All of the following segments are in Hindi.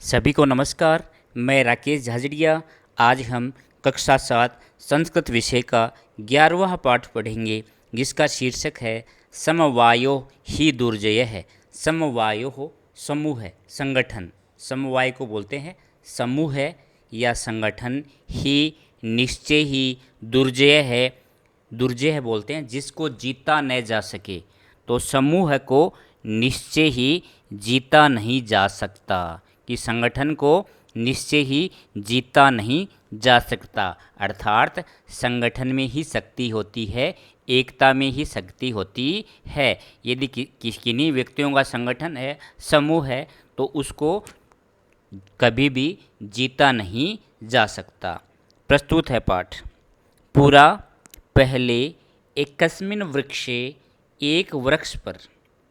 सभी को नमस्कार। मैं राकेश झाझड़िया। आज हम कक्षा 7 संस्कृत विषय का 11वां पाठ पढ़ेंगे, जिसका शीर्षक है समवायो ही दुर्जय है। समवायो हो समूह है, संगठन। समवाय को बोलते हैं समूह है या संगठन। ही निश्चय ही दुर्जय है। दुर्जय बोलते हैं जिसको जीता न जा सके। तो समूह को निश्चय ही जीता नहीं जा सकता, कि संगठन को निश्चय ही जीता नहीं जा सकता। अर्थात संगठन में ही शक्ति होती है, एकता में ही शक्ति होती है। यदि किन्हीं व्यक्तियों का संगठन है, समूह है, तो उसको कभी भी जीता नहीं जा सकता। प्रस्तुत है पाठ। पुरा पहले एकस्मिन् वृक्षे एक वृक्ष पर,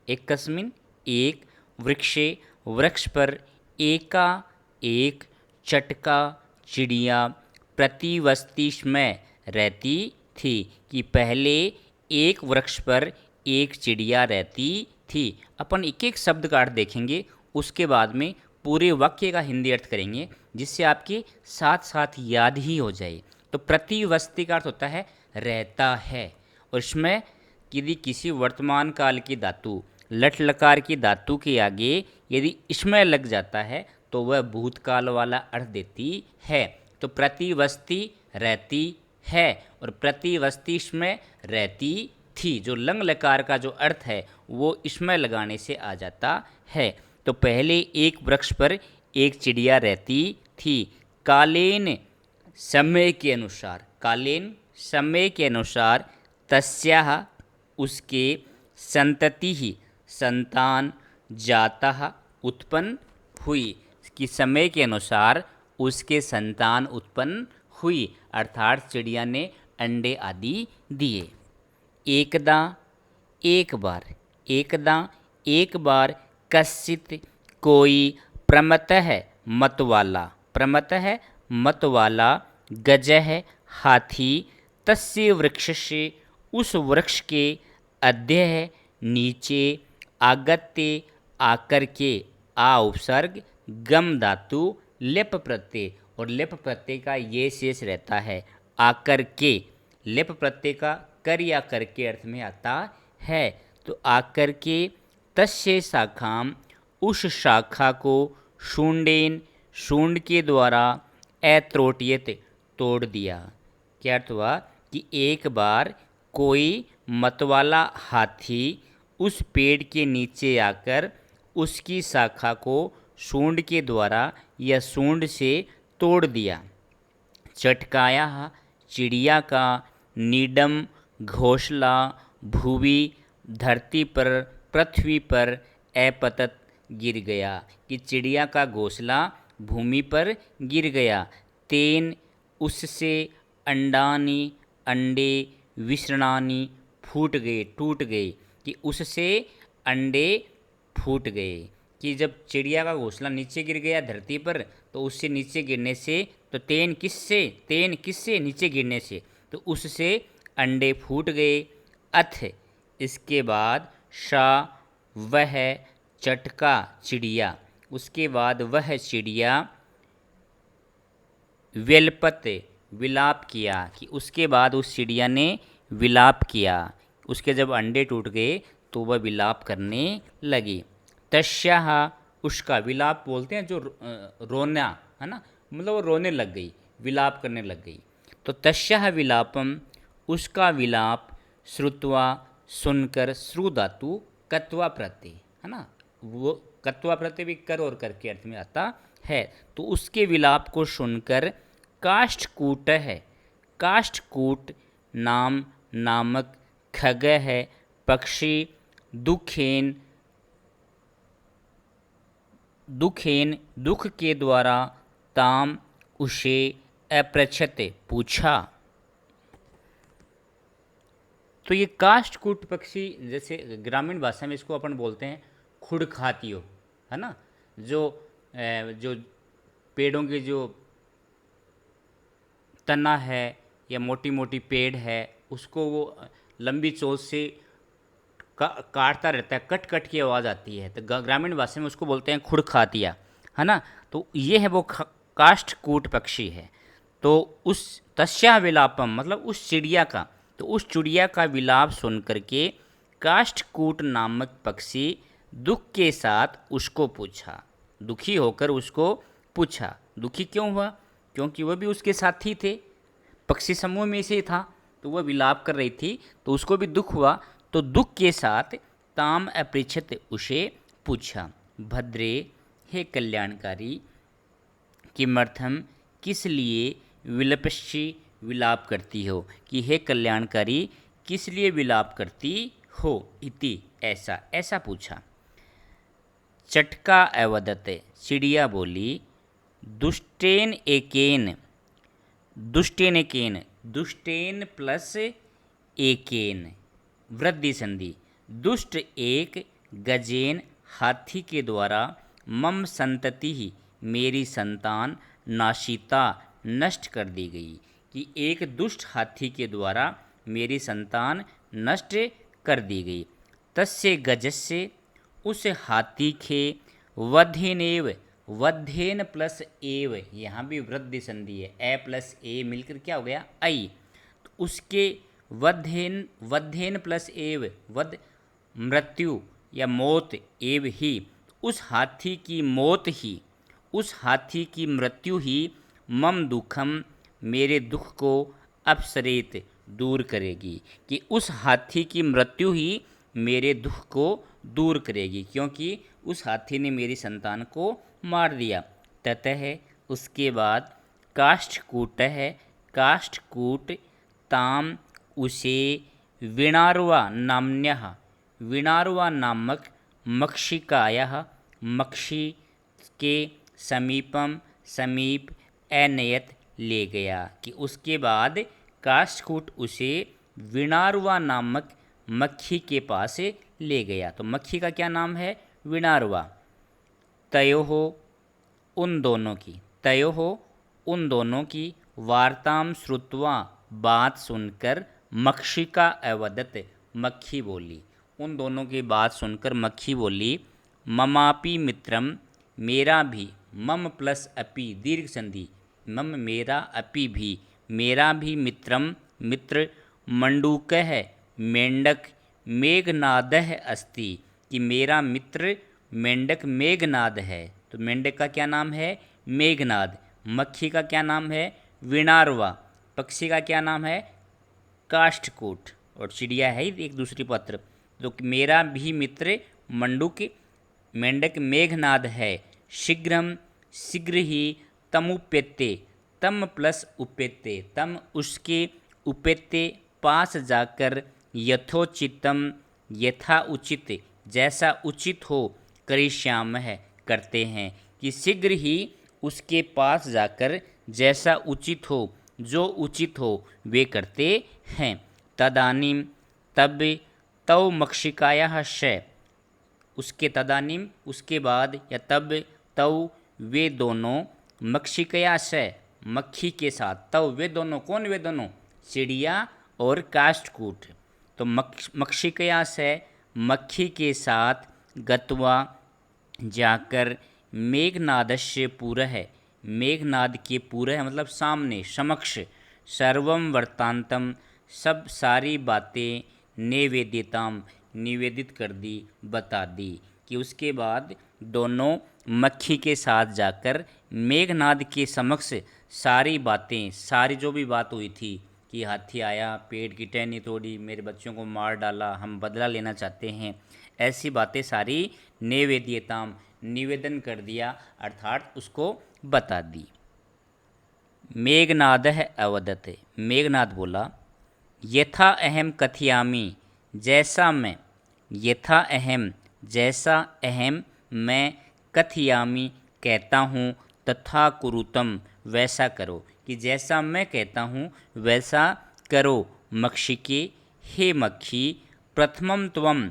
एकस्मिन् एक वृक्षे वृक्ष पर एका एक चटका चिड़िया प्रतिवस्ती में रहती थी। कि पहले एक वृक्ष पर एक चिड़िया रहती थी। अपन एक एक शब्द का अर्थ देखेंगे, उसके बाद में पूरे वाक्य का हिंदी अर्थ करेंगे, जिससे आपके साथ साथ याद ही हो जाए। तो प्रतिवस्ती का अर्थ होता है रहता है, और इसमें यदि किसी वर्तमान काल की धातु लट लकार की धातु के आगे यदि इसमें लग जाता है तो वह भूतकाल वाला अर्थ देती है। तो प्रतिवस्ती रहती है और प्रतिवस्ती इसमें रहती थी, जो लंग लकार का जो अर्थ है वो इसमें लगाने से आ जाता है। तो पहले एक वृक्ष पर एक चिड़िया रहती थी। कालीन समय के अनुसार, कालीन समय के अनुसार तस्याः उसके संतति ही संतान जाता उत्पन्न हुई। कि समय के अनुसार उसके संतान उत्पन्न हुई, अर्थात चिड़िया ने अंडे आदि दिए। एकदा एक बार, एकदा एक बार कश्चित कोई प्रमतः मतवाला, प्रमतः मतवाला गजः हाथी तस्य वृक्षस्य उस वृक्ष के अध्यय नीचे आगत्य आकर के, आ उपसर्ग गम धातु लेप प्रत्यय, और लेप प्रत्यय का ये शेष रहता है आकर के। लेप प्रत्यय का कर या कर के अर्थ में आता है। तो आकर के तस्य शाखाम उस शाखा को शूंडेन शूंड के द्वारा अत्रोटियत तोड़ दिया। क्या अर्थ हुआ कि एक बार कोई मतवाला हाथी उस पेड़ के नीचे आकर उसकी शाखा को सूंड के द्वारा या सूंड से तोड़ दिया। चटकाया चिड़िया का नीडम घोंसला भूवि धरती पर पृथ्वी पर अपतत गिर गया। कि चिड़िया का घोंसला भूमि पर गिर गया। तेन उससे अंडानी अंडे विसृणानी फूट गए, टूट गए। कि उससे अंडे फूट गए। कि जब चिड़िया का घोंसला नीचे गिर गया धरती पर, तो उससे नीचे गिरने से, तो तेन किससे नीचे गिरने से, तो उससे अंडे फूट गए। अथ इसके बाद शा वह चटका चिड़िया, उसके बाद वह चिड़िया व्यलपत विलाप किया। कि उसके बाद उस चिड़िया ने विलाप किया। उसके जब अंडे टूट गए तो वह विलाप करने लगी। तस्याः उसका, विलाप बोलते हैं जो रोना है ना, मतलब वो रोने लग गई, विलाप करने लग गई। तो तस्याः विलापम उसका विलाप श्रुत्वा सुनकर, श्रु धातु कत्वा प्रत्यय है ना, वो कत्वा प्रत्यय भी कर और कर के अर्थ में आता है। तो उसके विलाप को सुनकर काष्ठकूट है, काष्ठकूट नाम नामक खग है पक्षी दुखेन दुखेन दुख के द्वारा ताम उसे अपृच्छत पूछा। तो ये काष्ठकूट पक्षी, जैसे ग्रामीण भाषा में इसको अपन बोलते हैं खुड़खातियो है ना, जो पेड़ों के जो तना है या मोटी मोटी पेड़ है उसको वो लंबी चोंच से काटता रहता है, कट कट की आवाज़ आती है। तो ग्रामीण भाषा में उसको बोलते हैं खुड़खातिया। है ना। तो ये है वो काष्ठकूट पक्षी है। तो उस तस्या विलापम मतलब उस चिड़िया का, तो उस चिड़िया का विलाप सुन करके काष्ठकूट नामक पक्षी दुख के साथ उसको पूछा, दुखी होकर उसको पूछा। दुखी क्यों हुआ? क्योंकि वह भी उसके साथी थे, पक्षी समूह में से था, तो वह विलाप कर रही थी, तो उसको भी दुख हुआ। तो दुख के साथ ताम अपृच्छत उसे पूछा, भद्रे हे कल्याणकारी, किमर्थम किस लिए विलपश्ची विलाप करती हो, कि हे कल्याणकारी किस लिए विलाप करती हो, इति ऐसा ऐसा पूछा। चटका अवदत चिड़िया बोली, दुष्टेन एकेन, दुष्टेन एकेन, दुष्टेन प्लस एकेन वृद्धि संधि, दुष्ट एक, गजेन हाथी के द्वारा, मम संतति ही मेरी संतान, नाशिता नष्ट कर दी गई, कि एक दुष्ट हाथी के द्वारा मेरी संतान नष्ट कर दी गई। तस्य गजस्य उस हाथी के, वध्यनेव, वध्येन प्लस एव, यहाँ भी वृद्धि संधि है, ए प्लस ए मिलकर क्या हो गया आई, तो उसके वध्येन, वध्येन प्लस एव वध मृत्यु या मौत, एव ही उस हाथी की मौत ही, उस हाथी की मृत्यु ही, मम दुखम मेरे दुख को अपसरेत दूर करेगी, कि उस हाथी की मृत्यु ही मेरे दुख को दूर करेगी, क्योंकि उस हाथी ने मेरी संतान को मार दिया। ततः उसके बाद काष्ठकूट है, काष्ठकूट ताम उसे विणारुआ नाम्यः, विणारुआ नामक मक्षिकायः मक्षी के समीपम समीप अनयत ले गया, कि उसके बाद काष्ठकूट उसे विणारुआ नामक मक्खी के पास ले गया। तो मक्खी का क्या नाम है? विणारुआ। तयोहो उन दोनों की, तयोहो उन दोनों की, वार्ताम श्रुत्वा बात सुनकर, मक्षिका अवदत मक्खी बोली, उन दोनों की बात सुनकर मक्खी बोली, ममापि मित्रम मेरा भी, मम प्लस अपि दीर्घ संधि, मम मेरा, अपि भी मेरा भी, मित्रम मित्र, मंडूकः मेंढक, मेघनादः अस्ति, कि मेरा मित्र मेंढक मेघनाद है। तो मेंढक का क्या नाम है? मेघनाद। मक्खी का क्या नाम है? विणारवा। पक्षी का क्या नाम है? काष्ठकूट। और चिड़िया है एक दूसरी पत्र। तो मेरा भी मित्र मंडूक मेंढक मेघनाद है, शीघ्रम शीघ्र ही, तमुप्यते, तम प्लस उप्यते, तम उसके, उप्यते पास जाकर, यथोचितम यथा उचित जैसा उचित हो, करिष्याम है करते हैं, कि शीघ्र ही उसके पास जाकर जैसा उचित हो, जो उचित हो वे करते हैं। तदानीम तब, तव मक्षिकाया शय, उसके तदानीम उसके बाद, या तब तव वे दोनों, मक्षिकया शय मक्खी के साथ, तव वे दोनों, कौन वे दोनों? चिड़िया और काष्ठकूट। तो मक्षिकया से मक्खी के साथ, गत्वा जाकर, मेघनादस्य पूरा है, मेघनाद के पूरा है मतलब सामने, समक्ष, सर्वम वर्तांतम सब सारी बातें, निवेदिताम निवेदित कर दी, बता दी, कि उसके बाद दोनों मक्खी के साथ जाकर मेघनाद के समक्ष सारी बातें, सारी जो भी बात हुई थी, कि हाथी आया, पेड़ की टहनी तोड़ी, मेरे बच्चों को मार डाला, हम बदला लेना चाहते हैं, ऐसी बातें सारी निवेद्यताम निवेदन कर दिया, अर्थात उसको बता दी। मेघनाद अवदत, मेघनाद बोला, यथा अहम कथयामि जैसा मैं, यथा अहम जैसा अहम मैं, कथयामि कहता हूँ, तथा कुरुतम वैसा करो, कि जैसा मैं कहता हूँ वैसा करो। मक्षिके हे मक्खी, प्रथमम त्वम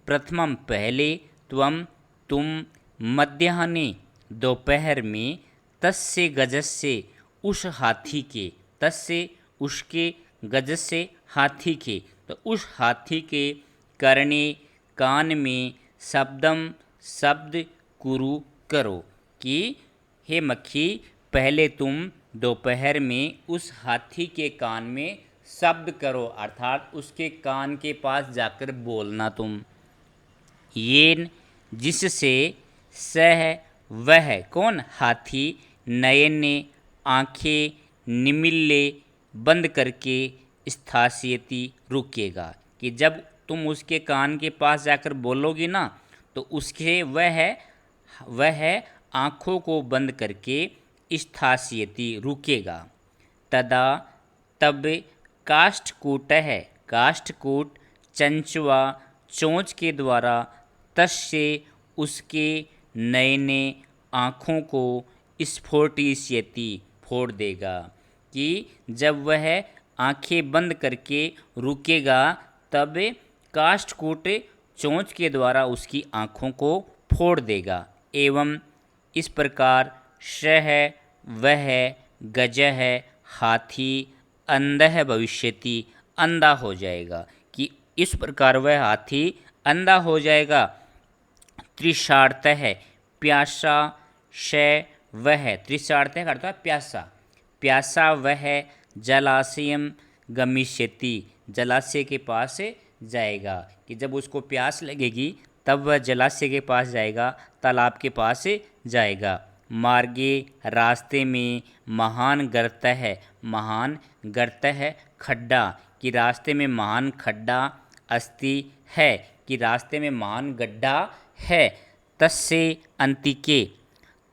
प्रथमम पहले, त्वम तुम, मध्याह्ने दोपहर में, तस्य गजस्य उस हाथी के, तस्य उसके, गजस्य हाथी के, तो उस हाथी के, कर्णे कान में, शब्दम शब्द, कुरु करो, कि हे मक्खी, पहले तुम दोपहर में उस हाथी के कान में शब्द करो, अर्थात उसके कान के पास जाकर बोलना तुम। येन, जिससे, सह, वह, कौन, हाथी, नयने, आंखें, निमिल्ले, बंद करके, स्थास्यति, रुकेगा। कि जब तुम उसके कान के पास जाकर बोलोगी ना, तो उसके वह आँखों को बंद करके स्थास्यति, रुकेगा। तदा, तब, काष्ठकूटः, काष्ठकूट, चंचवा, चोंच के द्वारा, तस्य, उसके, नयने, आँखों को, स्फोटिष्यति, फोड़ देगा। कि जब वह आंखें बंद करके रुकेगा, तब काष्ठकूट चोंच के द्वारा उसकी आँखों को फोड़ देगा। एवं इस प्रकार सह, वह, गजः, हाथी, अंधः भविष्यति, अंधा हो जाएगा। कि इस प्रकार वह हाथी अंधा हो जाएगा। तृषार्तः, प्यासा, श, वह, तृषार्तः का अर्थ है प्यासा, प्यासा वह, जलाशयम गमिष्यति, जलाशय के पास जाएगा। कि जब उसको प्यास लगेगी तब वह जलाशय के पास जाएगा, तालाब के पास जाएगा। मार्गे, रास्ते में, महान गर्त है, महान गर्त है, खड्डा। कि रास्ते में महान खड्डा, अस्ति, है, कि रास्ते में महान गड्ढा है। तस्से, अंतिके,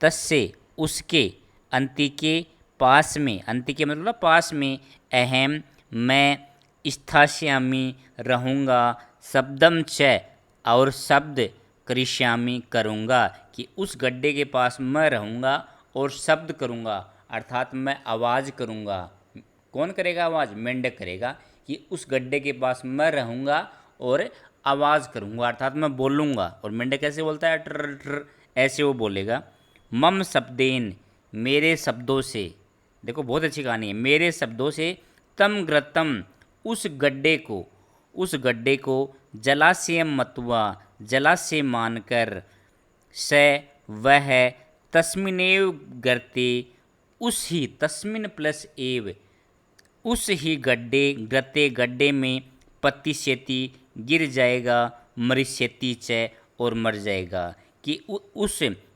तस्से, उसके, अंतिके, पास में, अंतिके मतलब पास में, अहम, मैं, स्थास्यामि, रहूँगा, शब्दम च, और शब्द, करिष्यामि, करूँगा। कि उस गड्ढे के पास मैं रहूँगा और शब्द करूँगा, अर्थात मैं आवाज़ करूँगा। कौन करेगा आवाज़? मेंढक करेगा। कि उस गड्ढे के पास मैं रहूँगा और आवाज़ करूँगा, अर्थात मैं बोलूँगा। और मेंढक कैसे बोलता है? ट्र ट्र, ऐसे वो बोलेगा। मम शब्देन, मेरे शब्दों से, देखो बहुत अच्छी कहानी है, मेरे शब्दों से, तम ग्रतम, उस गड्ढे को, जलाशय मत्वा, जलाशय मानकर, स, वह, तस्मिनेव गर्ते, उस ही, तस्मिन प्लस एव, उस ही गड्ढे में, पतिष्यति, गिर जाएगा, मरिष्यति च, और मर जाएगा। कि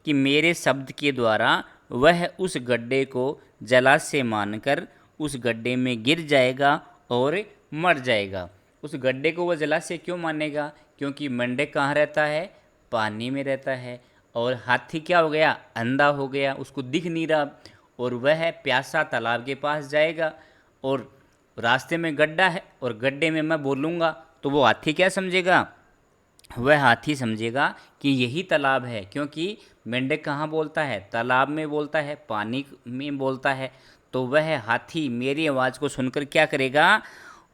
कि मेरे शब्द के द्वारा वह उस गड्ढे को जलाशय मानकर उस गड्ढे में गिर जाएगा और मर जाएगा। उस गड्ढे को वह जलाशय क्यों मानेगा? क्योंकि मेंढक कहाँ रहता है? पानी में रहता है। और हाथी क्या हो गया? अंधा हो गया, उसको दिख नहीं रहा, और वह प्यासा तालाब के पास जाएगा और रास्ते में गड्ढा है और गड्ढे में मैं बोलूँगा तो वो हाथी क्या समझेगा? वह हाथी समझेगा कि यही तालाब है, क्योंकि मेंढक कहाँ बोलता है? तालाब में बोलता है, पानी में बोलता है। तो वह हाथी मेरी आवाज़ को सुनकर क्या करेगा?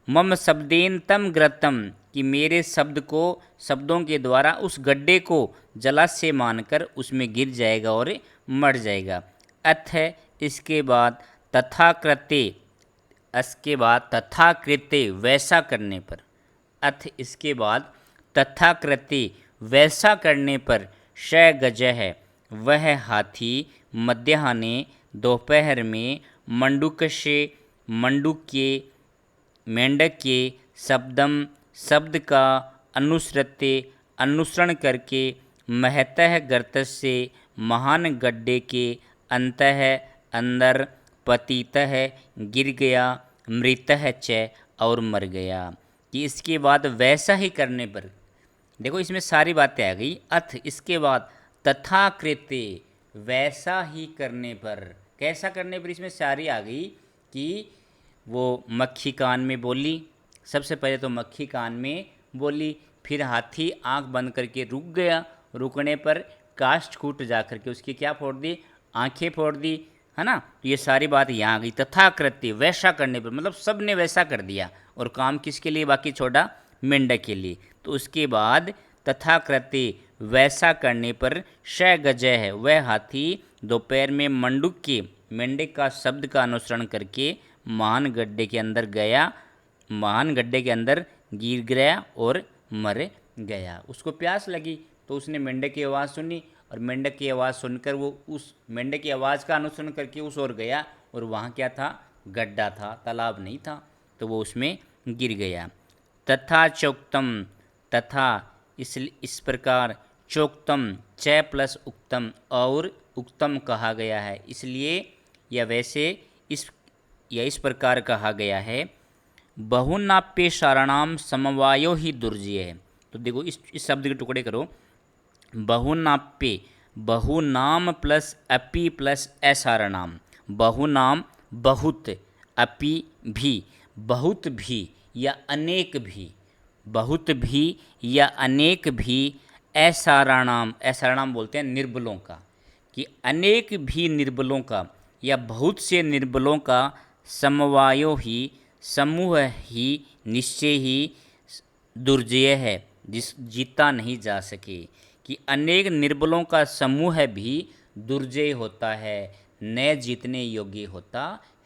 मम शब्देन तम ग्रतम, कि मेरे शब्दों के द्वारा उस गड्ढे को जलाशय मानकर उसमें गिर जाएगा और मर जाएगा। अथ, इसके बाद, तथाकृते, वैसा करने पर, अथ इसके बाद, तथाकृते, वैसा करने पर, श गजः, वह हाथी, मध्याह्ने, दोपहर में, मंडूक के, मेंढक के, शब्दम, शब्द का, अनुसरण करके, महतः गर्तस्य, महान गड्ढे के, अंतः, अंदर, पतितः, गिर गया, मृतः च, और मर गया। कि इसके बाद वैसा ही करने पर, देखो इसमें सारी बातें आ गई। अथ इसके बाद, तथाकृते, वैसा ही करने पर, कैसा करने पर, इसमें सारी आ गई। कि वो मक्खी कान में बोली, सबसे पहले तो मक्खी कान में बोली, फिर हाथी आंख बंद करके रुक गया, रुकने पर काष्ठकूट जा करके उसकी क्या फोड़ दी? आंखें फोड़ दी, है ना। तो ये सारी बात यहाँ आ गई। तथाकृत्य, वैसा करने पर, मतलब सब ने वैसा कर दिया और काम किसके लिए बाकी छोड़ा? मेंढक के लिए। तो उसके बाद तथाकृत्य, वैसा करने पर, श गजः है, वह हाथी, दोपहर में मंडूक के, मेंढक का शब्द का अनुसरण करके, महान गड्ढे के अंदर गया, महान गड्ढे के अंदर गिर गया और मर गया। उसको प्यास लगी तो उसने मेंढक की आवाज़ सुनी और मेंढक की आवाज़ सुनकर वो उस मेंढक की आवाज़ का अनुसरण करके उस ओर गया, और वहाँ क्या था, गड्ढा था, तालाब नहीं था, तो वो उसमें गिर गया। तथा चोक्तम, तथा इस प्रकार, चोक्तम च प्लस उक्तम, और उक्तम कहा गया है, इसलिए या वैसे इस प्रकार कहा गया है। बहुनाप्य साराणाम समवायो ही दुर्जय है। तो देखो इस शब्द के टुकड़े करो। बहुनाप्य, बहुनाम प्लस अपि प्लस असारणाम, बहुनाम बहुत, अपि भी, बहुत भी या अनेक भी, बहुत भी या अनेक भी, असारणाम, असारणाम बोलते हैं निर्बलों का, कि अनेक भी निर्बलों का या बहुत से निर्बलों का, समवायो ही, समूह ही, निश्चय ही दुर्जय है, जिस जीता नहीं जा सके, कि अनेक निर्बलों का समूह भी दुर्जय होता है, न जीतने योग्य होता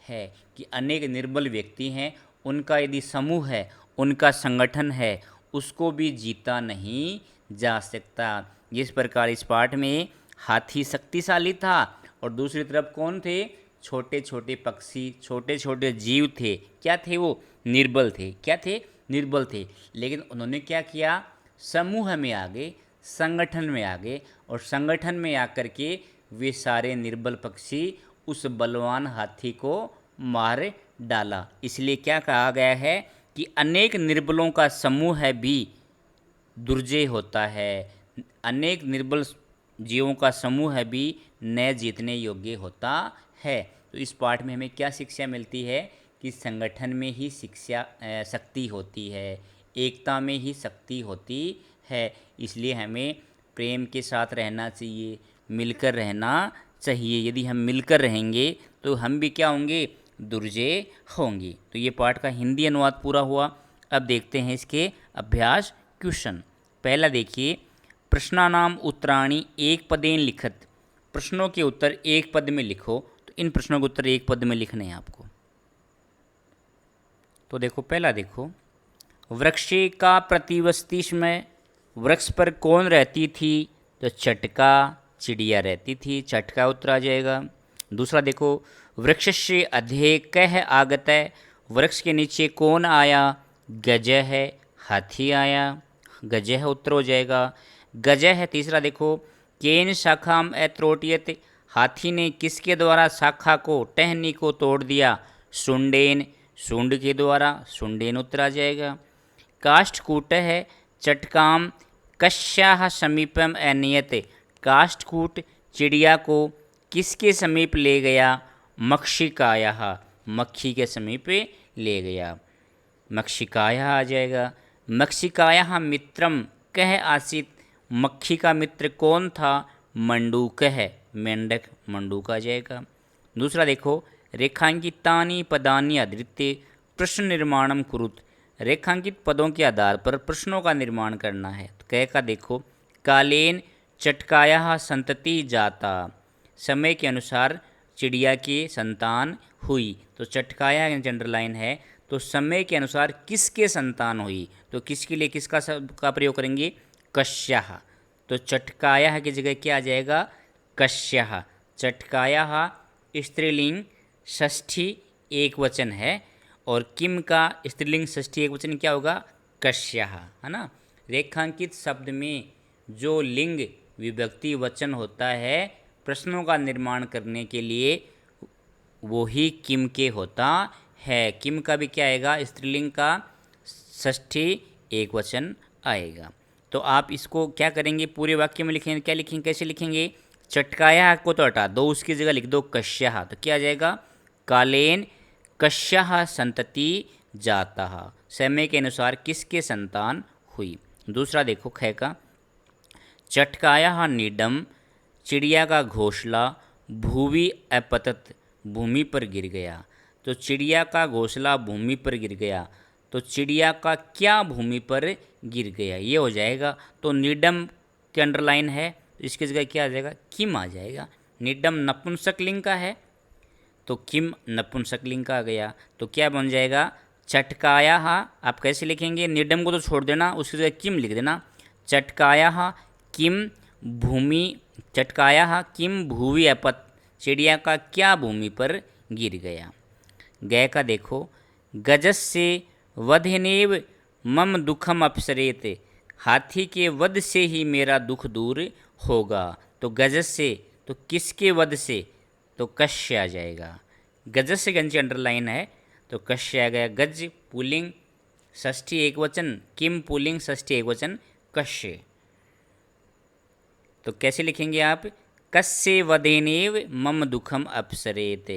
है। कि अनेक निर्बल व्यक्ति हैं, उनका यदि समूह है, उनका संगठन है, उसको भी जीता नहीं जा सकता। जिस प्रकार इस पाठ में हाथी शक्तिशाली था और दूसरी तरफ कौन थे, छोटे छोटे पक्षी, छोटे छोटे जीव थे, क्या थे वो, निर्बल थे, क्या थे, निर्बल थे। लेकिन उन्होंने क्या किया, समूह में आ गए, संगठन में आ गए, और संगठन में आकर के वे सारे निर्बल पक्षी उस बलवान हाथी को मार डाला। इसलिए क्या कहा गया है कि अनेक निर्बलों का समूह भी दुर्जय होता है, अनेक निर्बल जीवों का समूह भी न जीतने योग्य होता है। तो इस पाठ में हमें क्या शिक्षा मिलती है कि संगठन में ही शक्ति होती है, एकता में ही शक्ति होती है। इसलिए हमें प्रेम के साथ रहना चाहिए, मिलकर रहना चाहिए। यदि हम मिलकर रहेंगे तो हम भी क्या होंगे, दुर्जय होंगे। तो ये पाठ का हिंदी अनुवाद पूरा हुआ। अब देखते हैं इसके अभ्यास क्वेश्चन। पहला देखिए, प्रश्नानाम उत्तराणि एक पदेन लिखत, प्रश्नों के उत्तर एक पद में लिखो। तो इन प्रश्नों के उत्तर एक पद में लिखने हैं आपको। तो देखो पहला देखो, वृक्षे का प्रतिवस्तिष्मय, वृक्ष पर कौन रहती थी, तो चटका, चिड़िया रहती थी, चटका उत्तर आ जाएगा। दूसरा देखो, वृक्ष से अधे कह आगत है, वृक्ष के नीचे कौन आया, गज है, हाथी आया, गज है उत्तर हो जाएगा, गज है। तीसरा देखो, केन शाखाम अत्रोटियत, हाथी ने किसके द्वारा शाखा को, टहनी को तोड़ दिया, सुंडेन, सूंड के द्वारा, सुंडेन उत्तर आ जाएगा। काष्ठकूट है, चटकाम कश्याह समीपम अनियत, काष्ठकूट चिड़िया को किसके समीप ले गया, मक्षिकायाः, मक्खी के समीप ले गया, मक्षिकायाः आ जाएगा। मक्षिकायाः मित्रम कह आसीत, मक्खी का मित्र कौन था, मंडूक है, मेंढक, मंडूक आ जाएगा। दूसरा देखो, रेखांकितानि पदानि आधृत्य प्रश्न निर्माणम कुरुत, रेखांकित पदों के आधार पर प्रश्नों का निर्माण करना है। तो कह का देखो, कालेन चटकाया संतति जाता, समय के अनुसार चिड़िया की संतान हुई। तो चटकाया जनरल लाइन है, तो समय के अनुसार किसके संतान हुई, तो किसके लिए किसका का प्रयोग करेंगे, कश्यः। तो चटकाया की जगह क्या आ जाएगा, कश्यः। चटकाया स्त्रीलिंग षष्ठी एक वचन है, और किम का स्त्रीलिंग षष्ठी एक वचन क्या होगा, कश्यः, है ना। रेखांकित शब्द में जो लिंग विभक्ति वचन होता है प्रश्नों का निर्माण करने के लिए, वो ही किम के होता है। किम का भी क्या आएगा, स्त्रीलिंग का षष्ठी एक वचन आएगा। तो आप इसको क्या करेंगे, पूरे वाक्य में लिखेंगे, क्या लिखेंगे, कैसे लिखेंगे, चटकाया को तो हटा दो, उसकी जगह लिख दो कश्यः। तो क्या आ जाएगा, कालेन कश्यः संतति जातः, समय के अनुसार किसके संतान हुई। दूसरा देखो ख का, चटकाया नीडम, चिड़िया का घोंसला, भूवि अपतत, भूमि पर गिर गया। तो चिड़िया का घोंसला भूमि पर गिर गया, तो चिड़िया का क्या भूमि पर गिर गया, ये हो जाएगा। तो नीडम के अंडरलाइन है, इसकी जगह क्या आ जाएगा, किम आ जाएगा। नीडम नपुंसकलिंग का है, तो किम नपुंसकलिंग का आ गया। तो क्या बन जाएगा, चटकाया, आप कैसे लिखेंगे, नीडम को तो छोड़ देना, उसकी जगह किम लिख देना। चटकाया किम भूमि चटकाया किम भूवि अपत, चिड़िया का क्या भूमि पर गिर गया। गय का देखो, गजस्य वधेनेव मम दुखम अपसरेत, हाथी के वध से ही मेरा दुख दूर होगा। तो गजस से, तो किसके वध से, तो कश्य आ जाएगा। गजस से गंज अंडरलाइन है तो कश्य आ गया। गज पुल्लिंग षष्ठी एक वचन, किम पुल्लिंग षष्ठी एक वचन, कश्य। तो कैसे लिखेंगे आप, कस्य वदेनेव मम दुखम अपसरेत।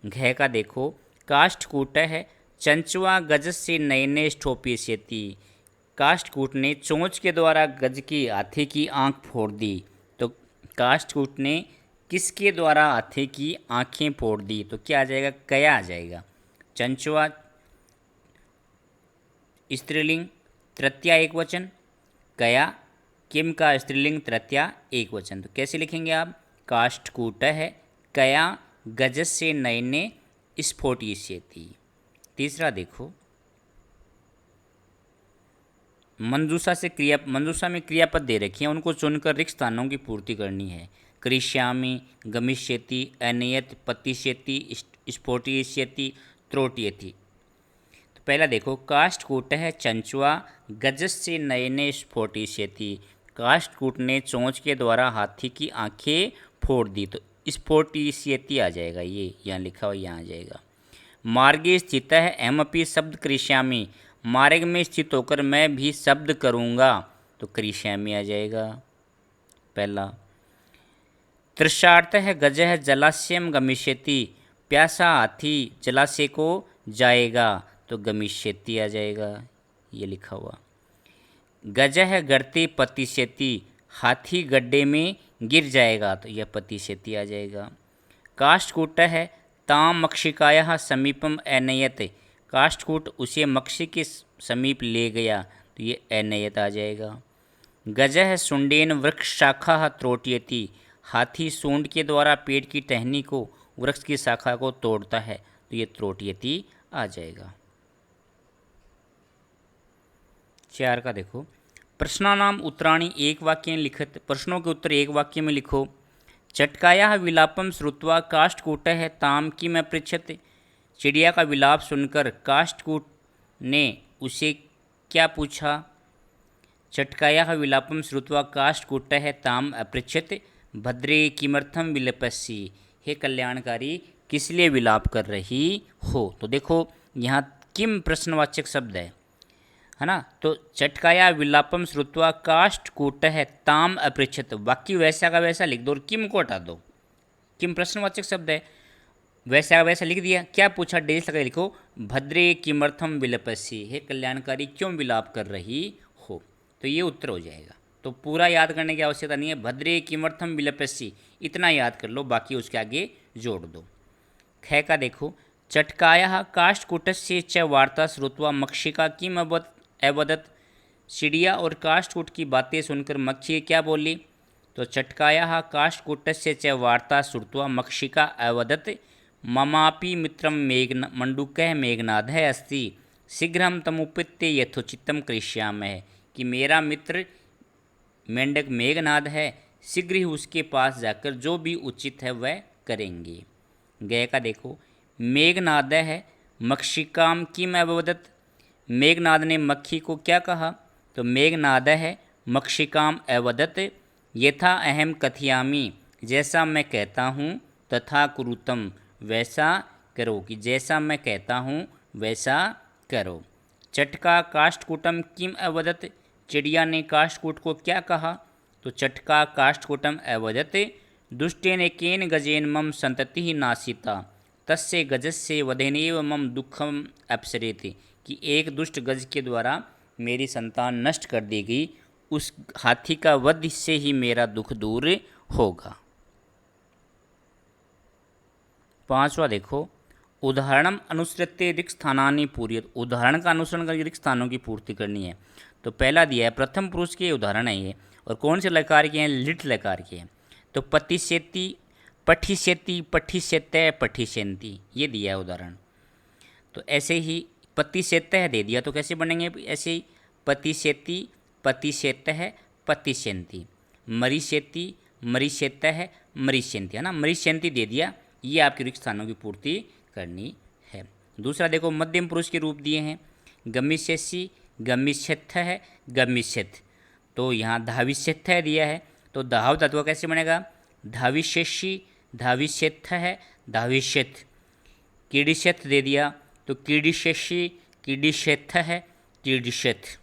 घ का देखो, काष्ठकूट है चंचुआ गज से नयने स्ठोपिष्यति, काष्ठकूट ने चोंच के द्वारा गज की हाथी की आंख फोड़ दी। तो काष्ठकूट ने किसके द्वारा हाथी की आंखें फोड़ दी, तो क्या आ जाएगा, कया आ जाएगा। चंचुआ स्त्रीलिंग, तृतीया एक वचन, कया किम का स्त्रीलिंग, तृतीया एक वचन। तो कैसे लिखेंगे आप, काष्ठकूट है कया गजस्य नयने स्फोटिष्यति। तीसरा देखो, मंजूषा से मंजूषा में क्रियापद दे रखी है, उनको चुनकर रिक्त स्थानों की पूर्ति करनी है। करिष्यामि, गमिष्यति, अनयत, पतिष्यति, स्फोटयिष्यति, त्रोटयति। तो पहला देखो, काष्ठकूट है चंचुआ गजस्य नयने स्फोटिष्यति, काष्ठकूट ने चोंच के द्वारा हाथी की आंखें फोड़ दी। तो स्फोटिष्यति आ जाएगा, ये यहाँ लिखा हुआ यहाँ आ जाएगा। मार्गे स्थित है अहमपि शब्द करिष्यामि, मार्ग में स्थित होकर मैं भी शब्द करूँगा। तो करिष्यामि आ जाएगा पहला। तृषार्थ है गज है जलाशयम गमिष्यति, प्यासा हाथी जलाशय को जाएगा। तो गमिष्यति आ जाएगा, ये लिखा हुआ। गज है गर्ते पतिष्यति, हाथी गड्ढे में गिर जाएगा। तो यह पतिष्यति आ जाएगा। काष्ठकूट है ताम मक्षिकाया समीपम अनयत, काष्ठकूट उसे मक्षी के समीप ले गया। तो ये अनयत आ जाएगा। गज है सुंडेन वृक्ष शाखा त्रोटयति, हाथी सूंड के द्वारा पेड़ की टहनी को, वृक्ष की शाखा को तोड़ता है। तो ये त्रोटयति आ जाएगा। 4 का देखो, प्रश्नानाम उत्तराणि एक वाक्य में लिखित, प्रश्नों के उत्तर एक वाक्य में लिखो। चटकाया विलापम श्रुत्वा काष्ठकूटः ताम किम अपृच्छत, चिड़िया का विलाप सुनकर काष्ठकूट ने उसे क्या पूछा। चटकाया विलापम श्रुत्वा काष्ठकूटः ताम अपृच्छत, भद्रे किमर्थम विलपसि, हे कल्याणकारी किस लिए विलाप कर रही हो। तो देखो यहाँ किम प्रश्नवाचक शब्द है ना। तो चटकाया विलापम श्रुत्वा काष्ठकूटः ताम अपृच्छत, वाक्य वैसा का वैसा लिख दो और किम को हटा दो। किम प्रश्नवाचक शब्द है, वैसा का वैसा लिख दिया। क्या पूछा, डेस लगा लिखो, भद्रे किमर्थम विलपसि, हे कल्याणकारी क्यों विलाप कर रही हो। तो ये उत्तर हो जाएगा। तो पूरा याद करने की आवश्यकता नहीं है, भद्रे किमर्थम विलपसि इतना याद कर लो, बाकी उसके आगे जोड़ दो। ख का देखो, चटकाया काष्ठकूटस्य च वार्ता श्रुत्वा मक्षिका किम अवदत, चिड़िया और काष्ठकूट की बातें सुनकर मक्षी क्या बोली। तो चटकाया काष्ठकूटस्य च वार्ता श्रुत्वा मक्षिका अवदत, ममापि मित्रम मंडूकः मेघनादः अस्ति, शीघ्रं तमुपत्य यथोचितं करिष्यामः, कि मेरा मित्र मेंढक मेघनाद है, शीघ्र ही उसके पास जाकर जो भी उचित है वह करेंगे। गय का देखो, मेघनाद है मक्षिकाम किम अवदत, मेघनाद ने मक्खी को क्या कहा। तो मेघनाद है मक्षिकाम अवदत, यथा अहम कथयामि, जैसा मैं कहता हूँ, तथा कुरुतम वैसा करो, कि जैसा मैं कहता हूँ वैसा करो। चटका काष्ठकूटम किम अवदत, चिड़िया ने काष्ठकूट को क्या कहा। तो चटका काष्ठकूटम अवदत, दुष्टेन केन गजेन मम संतति नासिता, तस्य गजस्य वधेनेव मम दुखम अपसरेति, कि एक दुष्ट गज के द्वारा मेरी संतान नष्ट कर दी गई, उस हाथी का वध से ही मेरा दुख दूर होगा। 5वां देखो, उदाहरणम अनुसृत्य रिक्त स्थानानि पूर्यत, उदाहरण का अनुसरण करके रिक्त स्थानों की पूर्ति करनी है। तो पहला दिया है, प्रथम पुरुष के उदाहरण है ये, और कौन से लकार के हैं, लिट लकार के हैं। तो पतिष्यति, पठिष्यति, पठिष्यतः, पठिष्यन्ति, ये दिया है उदाहरण। तो ऐसे ही पतिष्यतः दे दिया, तो कैसे बनेंगे ऐसे ही, पतिष्यति, पतिष्यतः, पतिष्यन्ति। मरीष्यति, मरीष्यतः, मरीष्यन्ति, है ना, मरीष्यन्ति दे दिया। ये आपके रिक्त स्थानों की पूर्ति करनी है। दूसरा देखो मध्यम पुरुष के रूप दिए हैं, गमिष्यसि, गमिष्यथः, गमिष्यथ। तो यहाँ धाविष्यथः दिया है, तो धाव तत्व कैसे बनेगा, धाविष्यसि, धाविष्यथः, धाविष्यथ। कीडिष्यथ दे दिया, तो कीडिष्यसि, कीडिष्यथः, कीडिष्यथ।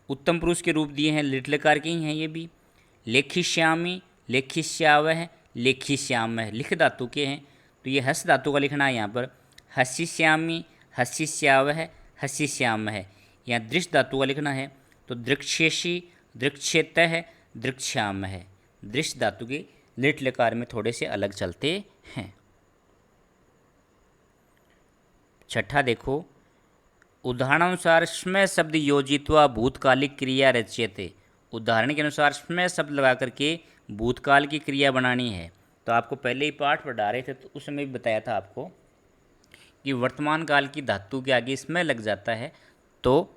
उत्तम पुरुष के रूप दिए हैं, लिट लकार के ही हैं ये भी, लेखिष्यामि, लेखिष्यावः, लेखिष्यामः। लिख धातु के हैं, तो ये हस धातु का लिखना है यहाँ पर, हसिष्यामि, हसिष्यावः, हसिष्यामः। यहाँ दृश धातु का लिखना है, तो दृक्ष्यसि, दृक्ष्यतः, दृक्ष्यामः। दृश धातु के लिट लकार में थोड़े से अलग चलते हैं। छठा देखो, उदाहरणानुसार स्मय शब्द योजित्वा भूतकालिक क्रिया रच्यते। उदाहरण के अनुसार स्मय शब्द लगा करके भूतकाल की क्रिया बनानी है। तो आपको पहले ही पाठ पढ़ा रहे थे, तो उस समय भी बताया था आपको कि वर्तमान काल की धातु के आगे स्मय लग जाता है तो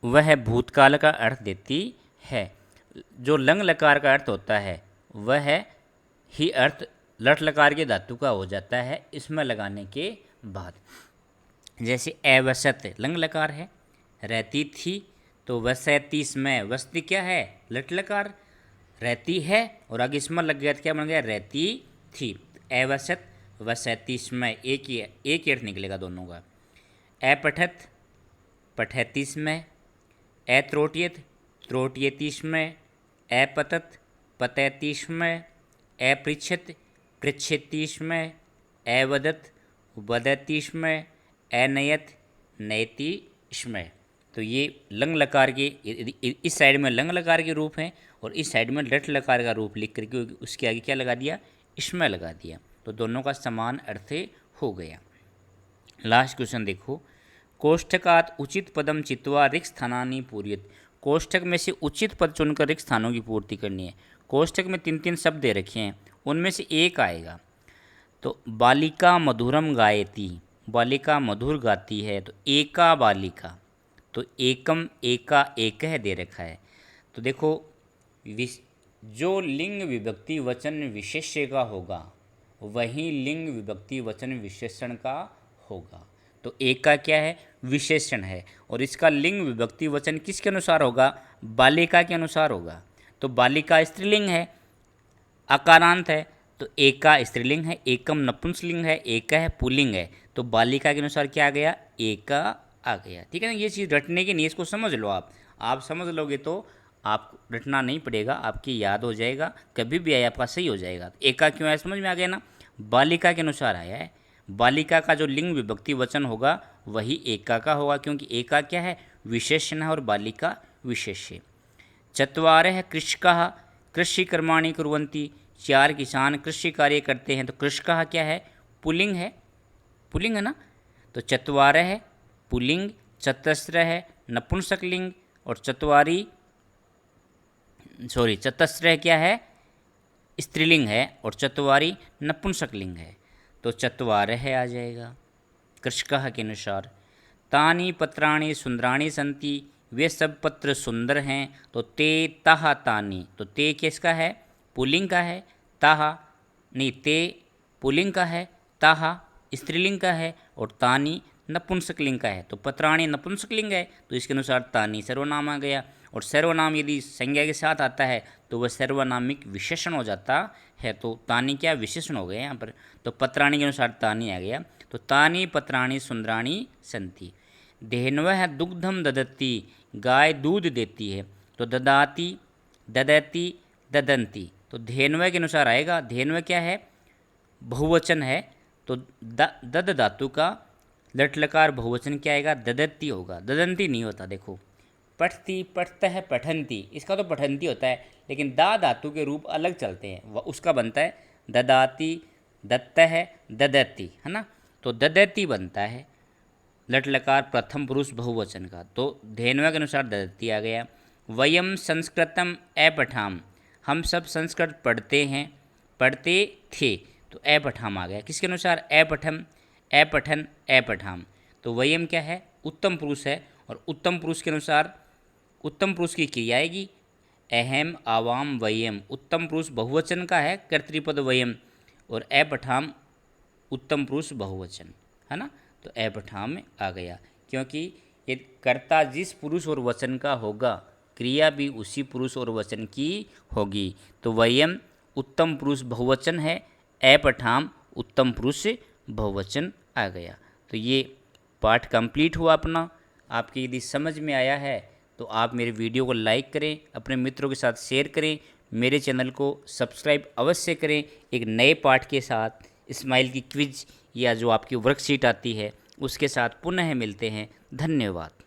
वह भूतकाल का अर्थ देती है। जो लंग लकार का अर्थ होता है वह ही अर्थ लट लकार के धातु का हो जाता है इसमें लगाने के बाद। जैसे अवसत लंग लकार है, रहती थी, तो वसैती स्मय, वसती क्या है, लट लकार, रहती है, और आगे स्मय लग गया तो क्या बन गया, रहती थी। अवसत, वसैती स्मय, एक ही अर्थ निकलेगा दोनों का। अपठत, पठैती स्मय, अत्रोट्यत, त्रोट्यति स्मय, अपतत, पतैति स्मय, अपृच्छत, पृच्छति स्मय, अवदत, वदति स्मय, अनयत, नयति स्मय। तो ये लंग लकार के, इस साइड में लंग लकार के रूप हैं और इस साइड में लट लकार का रूप लिख करके उसके आगे क्या लगा दिया, स्मय लगा दिया, तो दोनों का समान अर्थ हो गया। लास्ट क्वेश्चन देखो, कोष्ठकात उचित पदम चित्वा रिक्त स्थानानि पूर्यत। कोष्ठक में से उचित पद चुनकर रिक्त स्थानों की पूर्ति करनी है। कोष्ठक में 3-3 शब्द दे रखे हैं, उनमें से एक आएगा। तो बालिका मधुरम गायती, बालिका मधुर गाती है, तो एका बालिका, तो एकम, एका, एक है दे रखा है। तो देखो जो लिंग विभक्ति वचन विशेष्य का होगा वही लिंग विभक्ति वचन विशेषण का होगा। तो एक का क्या है, विशेषण है, और इसका लिंग विभक्ति वचन किसके अनुसार होगा, बालिका के अनुसार होगा। तो बालिका स्त्रीलिंग है, अकारांत है, तो एका स्त्रीलिंग है, एकम नपुंसकलिंग है, एका है पुल्लिंग है, तो बालिका के अनुसार क्या आ गया, एका आ गया। ठीक है ना, ये चीज़ रटने की नहीं, इसको समझ लो आप समझ लोगे तो आप रटना नहीं पड़ेगा, आपकी याद हो जाएगा, कभी भी आया आपका सही हो जाएगा। एका क्यों आया समझ में आ गया ना, बालिका के अनुसार आया है। बालिका का जो लिंग विभक्ति वचन होगा वही एका का होगा, क्योंकि एका क्या है, विशेषण है, और बालिका विशेष्य। चत्वारः कृषकाः कृषि कर्माणि कुर्वन्ति, 4 किसान कृषि कार्य करते हैं, तो कृषकाः क्या है, पुल्लिंग है, पुल्लिंग है ना, तो चत्वारः है पुल्लिंग, चतस्रः है नपुंसकलिंग, और चतस्रः क्या है, स्त्रीलिंग है, और चत्वारी नपुंसकलिंग है, तो चत्वारः आ जाएगा कृषकाः के अनुसार। तानि पत्राणि सुंदराणि सन्ति, वे सब पत्र सुंदर हैं, तो ते ताः तानि, तो ते किसका है, पुल्लिंग का है, ताः नहीं, ते पुल्लिंग का है, ताः स्त्रीलिंग का है, और तानि नपुंसकलिंग का है। तो पत्राणि नपुंसकलिंग है, तो इसके अनुसार तानि सर्वनाम आ गया, और सर्वनाम यदि संज्ञा के साथ आता है तो वह सर्वनामिक विशेषण हो जाता है। तो तानि क्या विशेषण हो गया यहाँ पर, तो पत्राणि के अनुसार तानि आ गया, तो तानि पत्राणि सुंदराणि सन्ति। धेन्वः दुग्धम ददति, गाय दूध देती है, तो ददाति, ददति, ददंती, तो धेन्वः के अनुसार आएगा। धेन्वः क्या है, बहुवचन है, तो दद धातु का लट लकार बहुवचन क्या आएगा, ददती होगा, ददंती नहीं होता। देखो पठती, पठतः, पठंती, इसका तो पठंती होता है, लेकिन दा धातु के रूप अलग चलते हैं, वह उसका बनता है ददाती, दत्तः, ददती, है ना, तो ददती बनता है लट लकार प्रथम पुरुष बहुवचन का, तो धेन्वः के अनुसार ददती आ गया। वयम संस्कृतम अपठाम, हम सब संस्कृत पढ़ते हैं, पढ़ते थे, तो अपठाम आ गया, किसके अनुसार, अपठम, अपठन, अपठाम। तो वयम क्या है, उत्तम पुरुष है, और उत्तम पुरुष के अनुसार उत्तम पुरुष की क्रिया आएगी अहम आवाम वयम, उत्तम पुरुष बहुवचन का है कर्तृपद वयम, और अपठाम उत्तम पुरुष बहुवचन है ना, तो अपठाम में आ गया, क्योंकि ये कर्ता जिस पुरुष और वचन का होगा क्रिया भी उसी पुरुष और वचन की होगी। तो वयम उत्तम पुरुष बहुवचन है, अपठाम उत्तम पुरुष बहुवचन आ गया। तो ये पाठ कंप्लीट हुआ अपना। आपके यदि समझ में आया है तो आप मेरे वीडियो को लाइक करें, अपने मित्रों के साथ शेयर करें, मेरे चैनल को सब्सक्राइब अवश्य करें। एक नए पाठ के साथ स्माइल की क्विज या जो आपकी वर्कशीट आती है उसके साथ पुनः मिलते हैं। धन्यवाद।